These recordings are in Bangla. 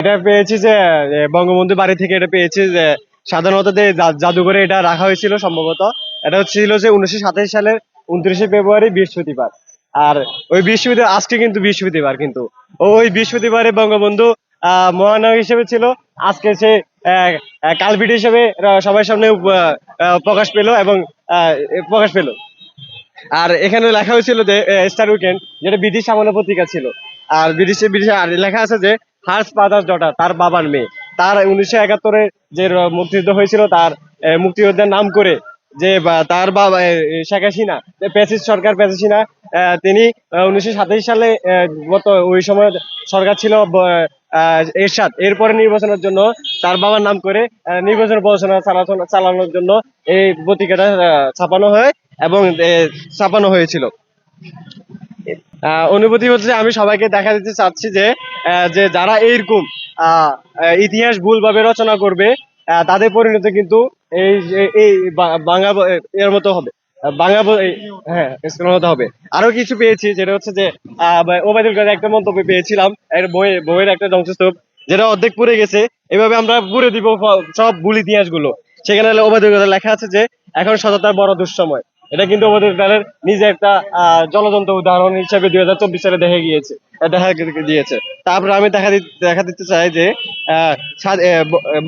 এটা পেয়েছি যে বঙ্গবন্ধু বাড়ি থেকে এটা পেয়েছি যে সাধারণত জাদুঘরে এটা রাখা হয়েছিল সম্ভবত। এটা ছিল যে 1927 সালের 29শে ফেব্রুয়ারি বৃহস্পতিবার। আর ওই বৃহস্পতিবার আজকে কিন্তু বৃহস্পতিবার, কিন্তু ওই বৃহস্পতিবারে বঙ্গবন্ধু মহানায়ক হিসেবে ছিল। আজকে সে কালপিট হিসেবে সবার সামনে প্রকাশ পেল এবং প্রকাশ পেল। আর এখানে লেখা হয়েছিল যে স্টার উইকেন্ড, যেটা ব্রিটিশ আমলের পত্রিকা ছিল। আর ব্রিটিশ আর লেখা আছে যে হার্স ফাদার্স ডটার, তার বাবার মেয়ে। তার 1971-এ যে মুক্তিযুদ্ধ হয়েছিল, তার মুক্তিযোদ্ধার নাম করে যে তার বাবা শেখ হাসিনা, প্যাসিস্ট সরকার প্যাসিস্ট হাসিনা, তিনি 1927 সালে গত ওই সময় সরকার ছিল এরশাদ। এরপরে নির্বাচনের জন্য তার বাবার নাম করে নির্বাচন প্রচারণা চালানোর জন্য এই পত্রিকাটা ছাপানো হয় এবং ছাপানো হয়েছিল। অনুভূতি হচ্ছে আমি সবাইকে দেখা দিতে চাচ্ছি যে যে যারা এইরকম ইতিহাস ভুলভাবে রচনা করবে, তাদের পরিণতি কিন্তু এই এই বাংলা এর মতো হবে। বাংলা হ্যাঁ, স্কুলের মতো হবে। আরো কিছু পেয়েছি, যেটা হচ্ছে যে ওবায়দুল কাদের একটা মন্তব্য পেয়েছিলাম এর বইয়ের একটা ধ্বংসস্তূপ, যেটা অর্ধেক পুড়ে গেছে। এভাবে আমরা পুড়ে দিব সব ভুল ইতিহাস গুলো। সেখানে ওবায়দুল কাদের লেখা আছে যে এখন সততার বড় দুঃসময়। এটা কিন্তু ওবায়দুল কাদের নিজে একটা জলজন্ত উদাহরণ হিসেবে 2024 সালে দেখা দিয়েছে। তারপরে আমি দেখা দিতে চাই যে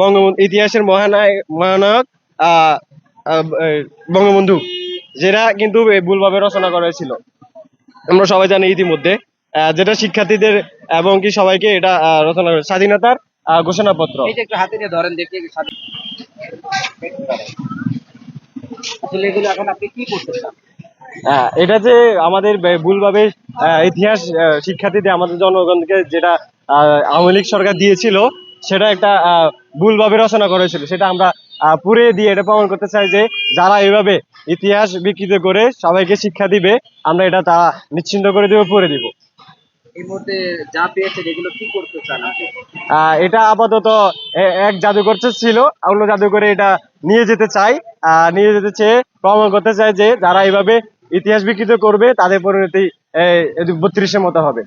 বঙ্গবন্ধু ইতিহাসের মহানায়ক বঙ্গবন্ধু, যেটা কিন্তু ভুলভাবে রচনা করা হয়েছিল। আমরা সবাই জানি ইতিমধ্যে, যেটা শিক্ষার্থীদের এবং কি সবাইকে এটা রচনা করে স্বাধীনতার ঘোষণাপত্র। একটু হাতে নিয়ে ধরেন দেখি আসলে এগুলো এখন আপনি কি করতে চান? এটা যে আমাদের ভুলভাবে ইতিহাস শিক্ষার্থীদের, আমাদের জনগণকে যেটা আওয়ামী লীগ সরকার দিয়েছিল, সেটা একটা ভুলভাবে রচনা করেছিল। সেটা আমরা পুড়ে দিয়ে এটা প্রমাণ করতে চাই যে যারা এইভাবে ইতিহাস বিকৃত করে সবাইকে শিক্ষা দিবে, আমরা এটা তা নিশ্চিন্ত করে দিব, পড়ে দিব। এই মুহূর্তে যা পেয়েছেন এগুলো কি করতে চান আপনি? এটা আপাতত এক জাদুঘর ছিল, অন্য জাদুঘরে এটা নিয়ে যেতে চাই। নিয়ে যেতে চেয়ে প্রমাণ করতে চাই যে যারা এইভাবে ইতিহাস বিকৃত করবে, তাদের পরিণতি 32-এর মতো হবে।